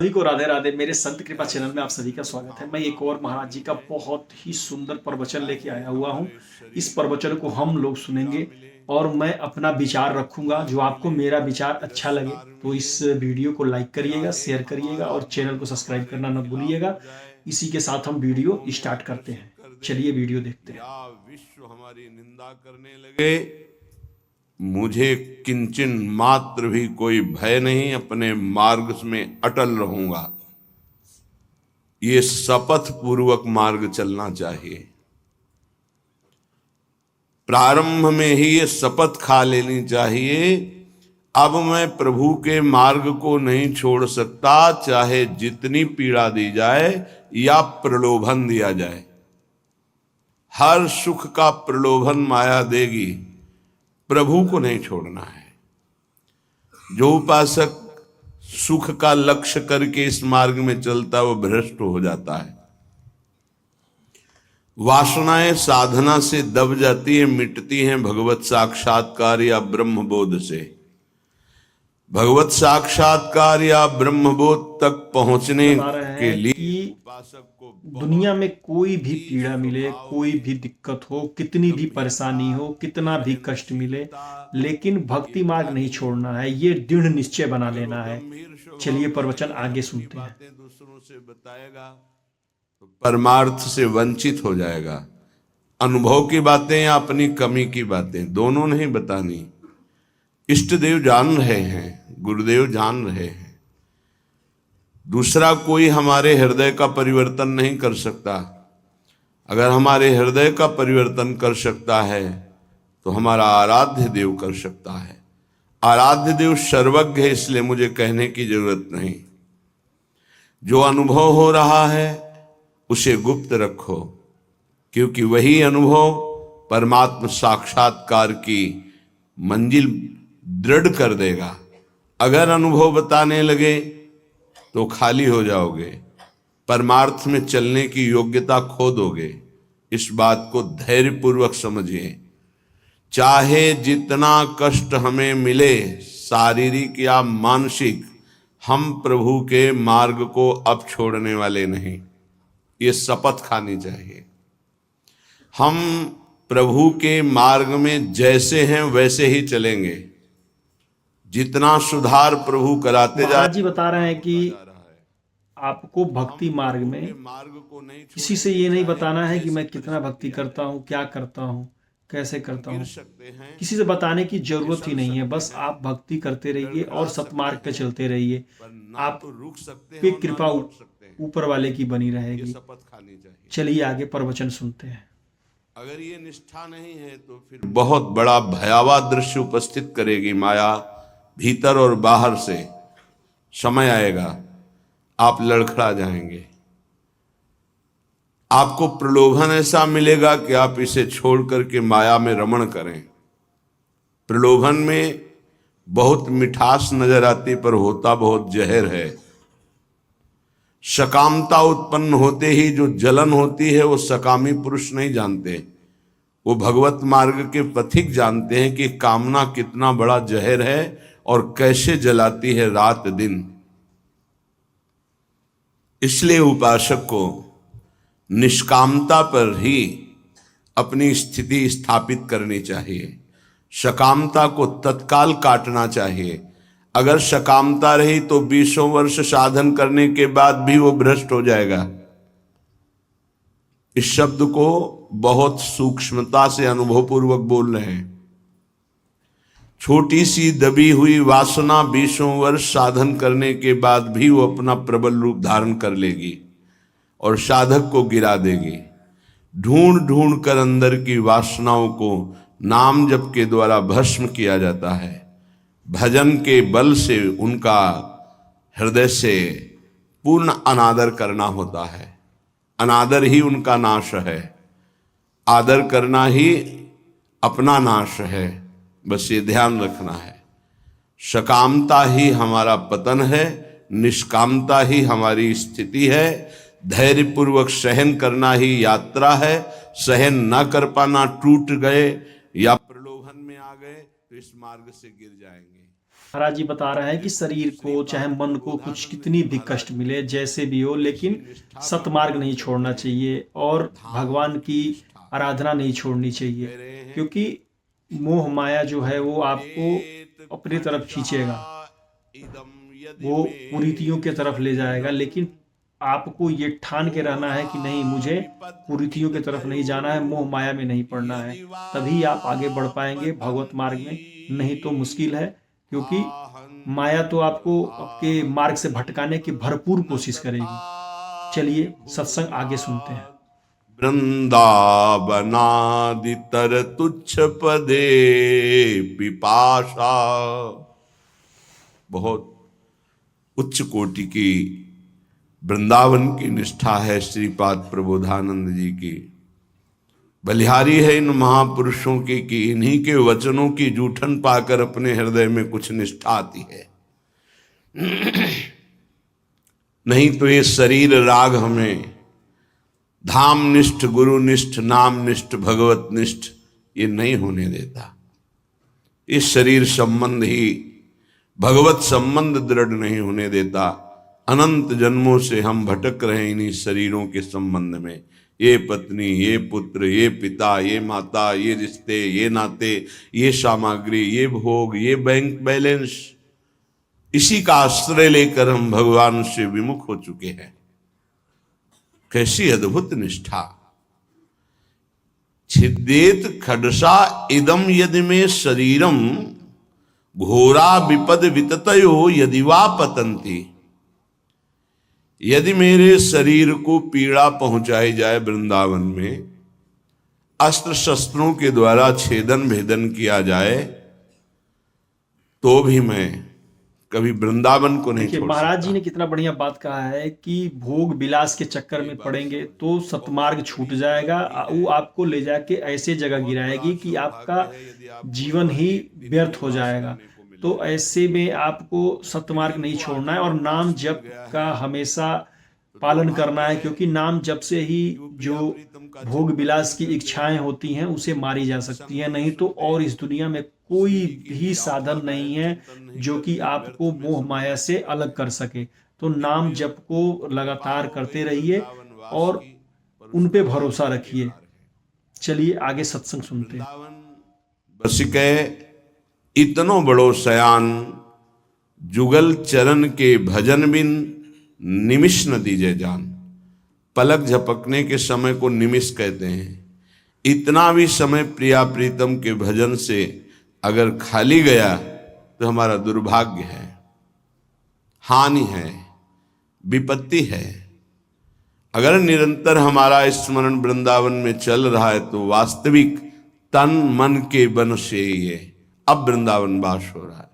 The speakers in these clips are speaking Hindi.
सभी को राधे राधे। मेरे संत कृपा चैनल में आप सभी का स्वागत है। मैं एक और महाराज जी का बहुत ही सुंदर प्रवचन लेके आया हुआ हूँ। इस प्रवचन को हम लोग सुनेंगे और मैं अपना विचार रखूंगा। जो आपको मेरा विचार अच्छा लगे तो इस वीडियो को लाइक करिएगा, शेयर करिएगा और चैनल को सब्सक्राइब करना न भूलिएगा। इसी के साथ हम वीडियो स्टार्ट करते हैं। चलिए वीडियो देखते हैं। या विश्व हमारी निंदा करने लगे, मुझे किंचन मात्र भी कोई भय नहीं, अपने मार्ग में अटल रहूंगा। ये शपथ पूर्वक मार्ग चलना चाहिए। प्रारंभ में ही ये शपथ खा लेनी चाहिए, अब मैं प्रभु के मार्ग को नहीं छोड़ सकता, चाहे जितनी पीड़ा दी जाए या प्रलोभन दिया जाए। हर सुख का प्रलोभन माया देगी, प्रभु को नहीं छोड़ना है। जो उपासक सुख का लक्ष्य करके इस मार्ग में चलता है वो भ्रष्ट हो जाता है। वासनाएं साधना से दब जाती है, मिटती हैं भगवत साक्षात्कार या ब्रह्म बोध से। भगवत साक्षात्कार या ब्रह्म बोध तक पहुंचने के लिए उपासक को दुनिया में कोई भी पीड़ा मिले, कोई भी दिक्कत हो, कितनी भी परेशानी हो, कितना भी कष्ट मिले, लेकिन भक्ति मार्ग नहीं छोड़ना है। ये दृढ़ निश्चय बना लेना है। चलिए प्रवचन आगे सुनते हैं। दूसरों से बताएगा तो परमार्थ से वंचित हो जाएगा। अनुभव की बातें या अपनी कमी की बातें दोनों नहीं बतानी। इष्ट देव जान रहे हैं, गुरुदेव जान रहे हैं। दूसरा कोई हमारे हृदय का परिवर्तन नहीं कर सकता। अगर हमारे हृदय का परिवर्तन कर सकता है तो हमारा आराध्य देव कर सकता है। आराध्य देव सर्वज्ञ है, इसलिए मुझे कहने की जरूरत नहीं। जो अनुभव हो रहा है उसे गुप्त रखो, क्योंकि वही अनुभव परमात्म साक्षात्कार की मंजिल दृढ़ कर देगा। अगर अनुभव बताने लगे तो खाली हो जाओगे, परमार्थ में चलने की योग्यता खो दोगे। इस बात को धैर्यपूर्वक समझिए। चाहे जितना कष्ट हमें मिले, शारीरिक या मानसिक, हम प्रभु के मार्ग को अब छोड़ने वाले नहीं। ये शपथ खानी चाहिए। हम प्रभु के मार्ग में जैसे हैं वैसे ही चलेंगे। जितना सुधार प्रभु कराते जा महाराज जी बता रहे हैं कि आपको भक्ति मार्ग में किसी से ये नहीं बताना है कि मैं कितना भक्ति करता हूँ, क्या करता हूँ, कैसे करता हूँ। किसी से बताने की जरूरत ही नहीं है। बस आप भक्ति करते रहिए और सतमार्ग पे चलते रहिए। आप पे कृपा ऊपर वाले की बनी रहेगी। चलिए आगे प्रवचन सुनते हैं। अगर ये निष्ठा नहीं है तो फिर बहुत बड़ा भयावह दृश्य उपस्थित करेगी माया, भीतर और बाहर से। समय आएगा आप लड़खड़ा जाएंगे। आपको प्रलोभन ऐसा मिलेगा कि आप इसे छोड़ करके माया में रमण करें। प्रलोभन में बहुत मिठास नजर आती, पर होता बहुत जहर है। सकामता उत्पन्न होते ही जो जलन होती है वो सकामी पुरुष नहीं जानते, वो भगवत मार्ग के पथिक जानते हैं कि कामना कितना बड़ा जहर है और कैसे जलाती है रात दिन। इसलिए उपासक को निष्कामता पर ही अपनी स्थिति स्थापित करनी चाहिए। सकामता को तत्काल काटना चाहिए। अगर सकामता रही तो 20 वर्ष साधन करने के बाद भी वो भ्रष्ट हो जाएगा। इस शब्द को बहुत सूक्ष्मता से अनुभवपूर्वक बोल रहे हैं। छोटी सी दबी हुई वासना 20 वर्ष साधन करने के बाद भी वो अपना प्रबल रूप धारण कर लेगी और साधक को गिरा देगी। ढूंढ ढूंढ कर अंदर की वासनाओं को नाम जप के द्वारा भस्म किया जाता है। भजन के बल से उनका हृदय से पूर्ण अनादर करना होता है। अनादर ही उनका नाश है, आदर करना ही अपना नाश है। बस ये ध्यान रखना है। सकामता ही हमारा पतन है, निष्कामता ही हमारी स्थिति है। धैर्यपूर्वक सहन करना ही यात्रा है। सहन न कर पाना, टूट गए या प्रलोभन में आ गए तो इस मार्ग से गिर जाएंगे। महाराज जी बता रहे हैं कि शरीर को चाहे मन को कुछ कितनी भी कष्ट मिले, जैसे भी हो, लेकिन सतमार्ग नहीं छोड़ना चाहिए और भगवान की आराधना नहीं छोड़नी चाहिए, क्योंकि मोह माया जो है वो आपको अपनी तरफ खींचेगा, वो कुरीतियों की तरफ ले जाएगा। लेकिन आपको ये ठान के रहना है कि नहीं, मुझे कुरीतियों की तरफ नहीं जाना है, मोह माया में नहीं पड़ना है, तभी आप आगे बढ़ पाएंगे भगवत मार्ग में। नहीं तो मुश्किल है, क्योंकि माया तो आपको आपके मार्ग से भटकाने की भरपूर कोशिश करेगी। चलिए सत्संग आगे सुनते हैं। वृंदावनादि तर तुच्छ पदे पिपाशा। बहुत उच्च कोटि की वृंदावन की निष्ठा है श्रीपाद प्रबोधानंद जी की। बलिहारी है इन महापुरुषों की कि इन्हीं के वचनों की जूठन पाकर अपने हृदय में कुछ निष्ठा आती है। नहीं तो ये शरीर राग हमें धाम निष्ठ, गुरु निष्ठ, नाम निष्ठ, भगवत निष्ठ ये नहीं होने देता। इस शरीर संबंध ही भगवत संबंध दृढ़ नहीं होने देता। अनंत जन्मों से हम भटक रहे हैं इन्हीं शरीरों के संबंध में। ये पत्नी, ये पुत्र, ये पिता, ये माता, ये रिश्ते, ये नाते, ये सामग्री, ये भोग, ये बैंक बैलेंस, इसी का आश्रय लेकर हम भगवान से विमुख हो चुके हैं। कैसी अद्भुत निष्ठा। छिद्येत खडसा इदम यदि में शरीरम घोरा विपद विततयो यदि वा पतंती। यदि मेरे शरीर को पीड़ा पहुंचाई जाए वृंदावन में, अस्त्र शस्त्रों के द्वारा छेदन भेदन किया जाए, तो भी मैं कभी वृंदावन को नहीं छोड़ सकता। महाराज जी ने कितना बढ़िया बात कहा है कि भोग विलास के चक्कर में पड़ेंगे तो सतमार्ग छूट जाएगा। वो आपको ले जाके ऐसे जगह गिराएगी कि आपका जीवन ही व्यर्थ हो जाएगा। तो ऐसे में आपको सतमार्ग नहीं छोड़ना है और नाम जप का हमेशा पालन करना है, क्योंकि नाम जप से ही जो भोग विलास की इच्छाएं होती हैं उसे मारी जा सकती हैं। नहीं तो और इस दुनिया में कोई भी साधन नहीं है जो कि आपको मोह माया से अलग कर सके। तो नाम जप को लगातार करते रहिए और उन पे भरोसा रखिए। चलिए आगे सत्संग सुनते हैं। बस के इतनो बड़ो सयान जुगल चरण के भजन बिन निमिष न दीजे जान। पलक झपकने के समय को निमिष कहते हैं। इतना भी समय प्रिया प्रीतम के भजन से अगर खाली गया तो हमारा दुर्भाग्य है, हानि है, विपत्ति है। अगर निरंतर हमारा स्मरण वृंदावन में चल रहा है तो वास्तविक तन मन के बन से ये अब वृंदावन वास हो रहा है।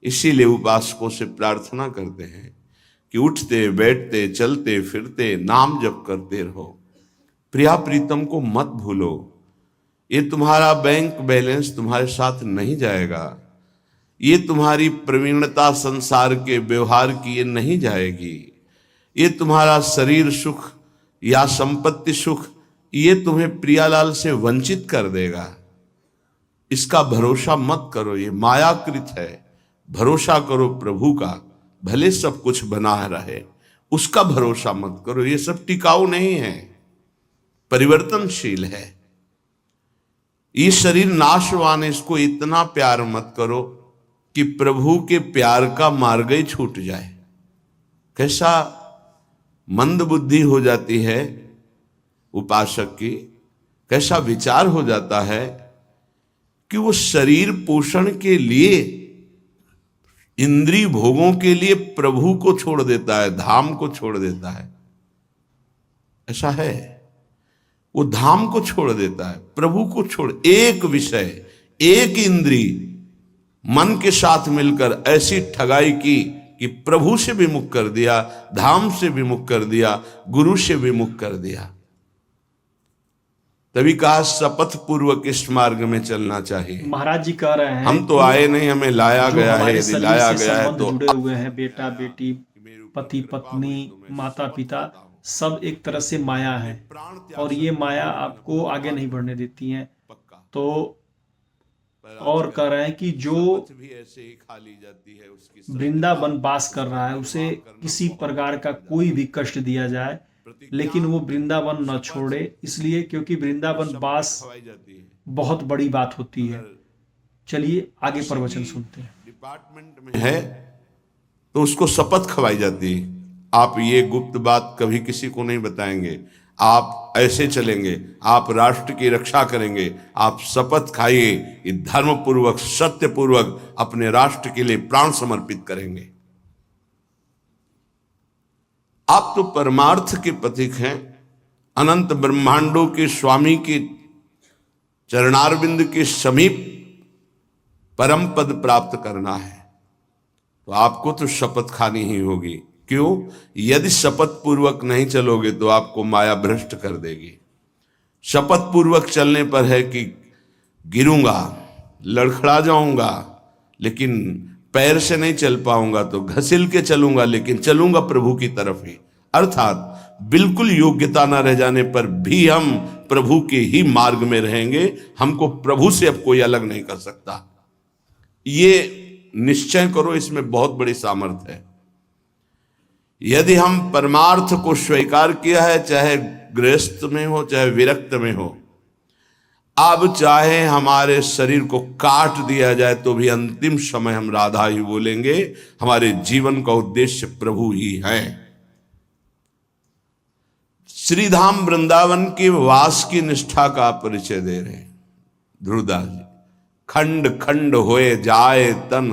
इसीलिए उपासकों से प्रार्थना करते हैं कि उठते बैठते चलते फिरते नाम जप करते रहो। प्रिया प्रीतम को मत भूलो। ये तुम्हारा बैंक बैलेंस तुम्हारे साथ नहीं जाएगा। ये तुम्हारी प्रवीणता संसार के व्यवहार की ये नहीं जाएगी। ये तुम्हारा शरीर सुख या संपत्ति सुख ये तुम्हें प्रियालाल से वंचित कर देगा। इसका भरोसा मत करो, ये मायाकृत है। भरोसा करो प्रभु का, भले सब कुछ बना रहे, उसका भरोसा मत करो। ये सब टिकाऊ नहीं है, परिवर्तनशील है। ये शरीर नाशवान है, इसको इतना प्यार मत करो कि प्रभु के प्यार का मार्ग ही छूट जाए। कैसा मंद बुद्धि हो जाती है उपासक की, कैसा विचार हो जाता है कि वो शरीर पोषण के लिए, इंद्रिय भोगों के लिए प्रभु को छोड़ देता है, धाम को छोड़ देता है। ऐसा है, वो धाम को छोड़ देता है, प्रभु को छोड़। एक विषय, एक इंद्रिय मन के साथ मिलकर ऐसी ठगाई की कि प्रभु से विमुख कर दिया, धाम से विमुख कर दिया, गुरु से विमुख कर दिया। तभी कहा शपथ पूर्वक इस मार्ग में चलना चाहिए। महाराज जी कह रहे हैं हम तो आए नहीं, हमें लाया गया है। यदि लाया गया है तो जुड़े हुए हैं, बेटा बेटी, पति पत्नी, माता पिता, सब एक तरह से माया है और ये माया आपको आगे नहीं बढ़ने देती है। तो और कह रहे हैं कि जो भी ऐसे ही खा ली जाती है, उसकी वृंदावन वास कर रहा है उसे किसी प्रकार का कोई भी कष्ट दिया जाए लेकिन वो वृंदावन न छोड़े, इसलिए क्योंकि वृंदावन वास खवाई जाती है। बहुत बड़ी बात होती है। चलिए आगे प्रवचन सुनते हैं। डिपार्टमेंट में है तो उसको शपथ खवाई जाती है। आप ये गुप्त बात कभी किसी को नहीं बताएंगे, आप ऐसे चलेंगे, आप राष्ट्र की रक्षा करेंगे, आप शपथ खाइए कि धर्म पूर्वक सत्य पूर्वक अपने राष्ट्र के लिए प्राण समर्पित करेंगे। आप तो परमार्थ के प्रतीक हैं, अनंत ब्रह्मांडों के स्वामी के चरणारविंद के समीप परम पद प्राप्त करना है, तो आपको तो शपथ खानी ही होगी। क्यों? यदि शपथ पूर्वक नहीं चलोगे तो आपको माया भ्रष्ट कर देगी। शपथ पूर्वक चलने पर है कि गिरूंगा, लड़खड़ा जाऊंगा, लेकिन पैर से नहीं चल पाऊंगा, तो घसील के चलूंगा, लेकिन चलूंगा प्रभु की तरफ ही। अर्थात बिल्कुल योग्यता न रह जाने पर भी हम प्रभु के ही मार्ग में रहेंगे। हमको प्रभु से अब कोई अलग नहीं कर सकता। ये निश्चय करो, इसमें बहुत बड़ी सामर्थ्य है। यदि हम परमार्थ को स्वीकार किया है, चाहे गृहस्थ में हो चाहे विरक्त में हो, अब चाहे हमारे शरीर को काट दिया जाए तो भी अंतिम समय हम राधा ही बोलेंगे। हमारे जीवन का उद्देश्य प्रभु ही है। श्रीधाम वृंदावन की वास की निष्ठा का परिचय दे रहे हैं ध्रुवदास जी। खंड खंड होए जाए तन,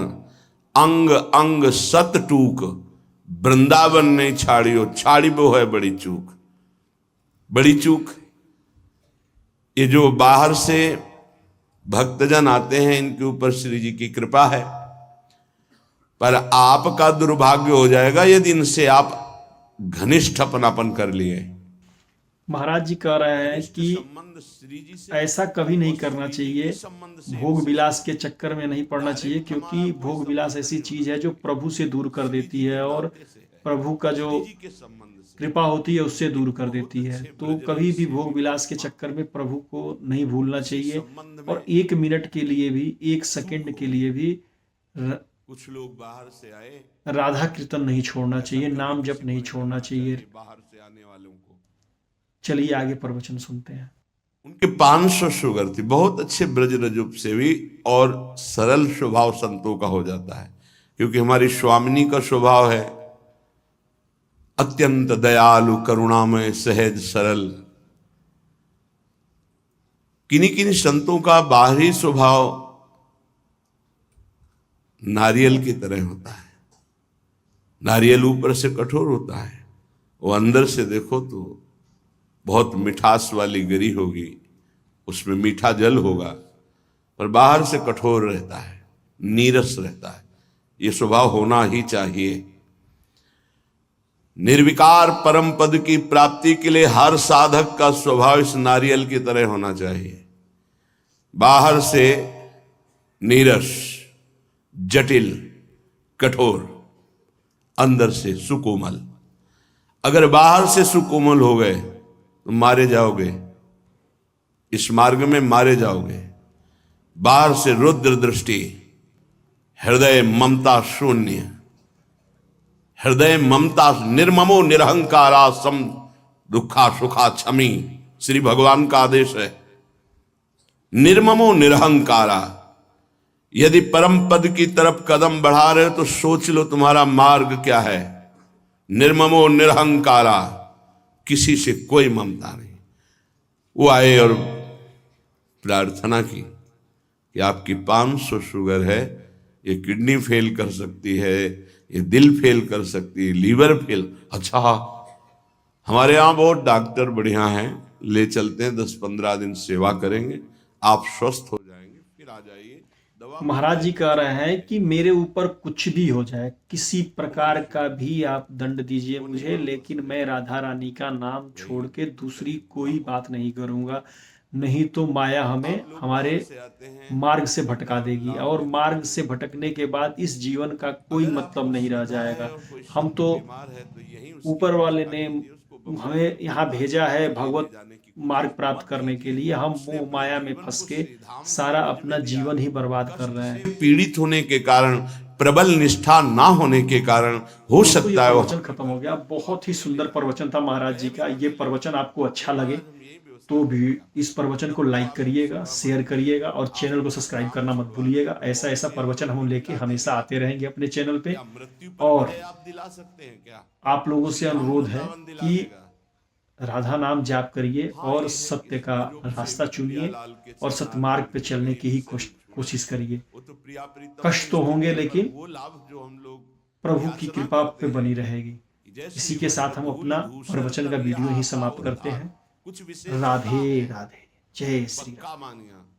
अंग अंग सत टूक, वृंदावन नहीं छाड़ियो, छाड़ी वो है बड़ी चूक। बड़ी चूक ये जो बाहर से भक्तजन आते हैं, इनके ऊपर श्री जी की कृपा है, पर आपका दुर्भाग्य हो जाएगा यदि इनसे आप घनिष्ठ अपनापन कर लिए। महाराज जी कह रहे हैं कि ऐसा कभी नहीं करना चाहिए, भोग विलास के चक्कर में नहीं पड़ना चाहिए, क्योंकि भोग विलास ऐसी चीज है जो प्रभु से दूर कर देती है और प्रभु का जो कृपा होती है उससे दूर कर देती है। तो कभी भी भोग विलास के चक्कर में प्रभु को नहीं भूलना चाहिए, और 1 मिनट के लिए भी, 1 सेकंड के लिए भी कुछ लोग बाहर से आए, राधा कीर्तन नहीं छोड़ना चाहिए, नाम जप नहीं छोड़ना चाहिए। बाहर से आने वालों को। चलिए आगे प्रवचन सुनते हैं। उनके 500 शुगर थी, बहुत अच्छे ब्रज रजूप सेवी और सरल स्वभाव संतों का हो जाता है, क्योंकि हमारी स्वामिनी का स्वभाव है अत्यंत दयालु, करुणामय, सहज, सरल। किन्हीं किन्हीं संतों का बाहरी स्वभाव नारियल की तरह होता है। नारियल ऊपर से कठोर होता है, वो अंदर से देखो तो बहुत मिठास वाली गिरी होगी, उसमें मीठा जल होगा, पर बाहर से कठोर रहता है, नीरस रहता है। ये स्वभाव होना ही चाहिए। निर्विकार परम पद की प्राप्ति के लिए हर साधक का स्वभाव इस नारियल की तरह होना चाहिए। बाहर से नीरस, जटिल, कठोर, अंदर से सुकोमल। अगर बाहर से सुकोमल हो गए तो मारे जाओगे, इस मार्ग में मारे जाओगे। बाहर से रुद्र दृष्टि, हृदय ममता शून्य, हृदय ममता, निर्ममो निरहंकारा सम दुखा सुखा क्षमी, श्री भगवान का आदेश है। निर्ममो निरहंकारा। यदि परम पद की तरफ कदम बढ़ा रहे हो तो सोच लो तुम्हारा मार्ग क्या है। निर्ममो निरहंकारा, किसी से कोई ममता नहीं। वो आए और प्रार्थना की कि आपकी 500 शुगर है, ये किडनी फेल कर सकती है, ये दिल फेल कर सकती है, लीवर फेल। अच्छा, हमारे यहाँ बहुत डॉक्टर बढ़िया हैं, ले चलते हैं, 10-15 दिन सेवा करेंगे, आप स्वस्थ हो जाएंगे, फिर आ जाइए। महाराज जी कह रहे हैं कि मेरे ऊपर कुछ भी हो जाए, किसी प्रकार का भी आप दंड दीजिए मुझे, लेकिन मैं राधा रानी का नाम छोड़ के दूसरी कोई बात नहीं करूंगा, नहीं तो माया हमें हमारे मार्ग से भटका देगी, और मार्ग से भटकने के बाद इस जीवन का कोई मतलब नहीं रह जाएगा। हम तो ऊपर वाले ने हमें यहाँ भेजा है, भगवत मार्ग प्राप्त करने के लिए हम मोह माया में फंस के सारा अपना जीवन ही बर्बाद कर रहे हैं। पीड़ित होने के कारण, प्रबल निष्ठा ना होने के कारण हो सकता है प्रवचन खत्म हो गया। बहुत ही सुंदर प्रवचन था महाराज जी का। ये प्रवचन आपको अच्छा लगे तो भी इस प्रवचन को लाइक करिएगा, शेयर करिएगा और चैनल को सब्सक्राइब करना मत भूलिएगा। ऐसा ऐसा प्रवचन हम लेके हमेशा आते रहेंगे अपने चैनल पे। और आप लोगों से अनुरोध है कि राधा नाम जाप करिए और सत्य का रास्ता चुनिए और सतमार्ग पे चलने की ही कोशिश करिए। कष्ट तो होंगे लेकिन प्रभु की कृपा पे बनी रहेगी। इसी के साथ हम अपना प्रवचन का वीडियो ही समाप्त करते हैं। राधे राधे, जय श्री राम।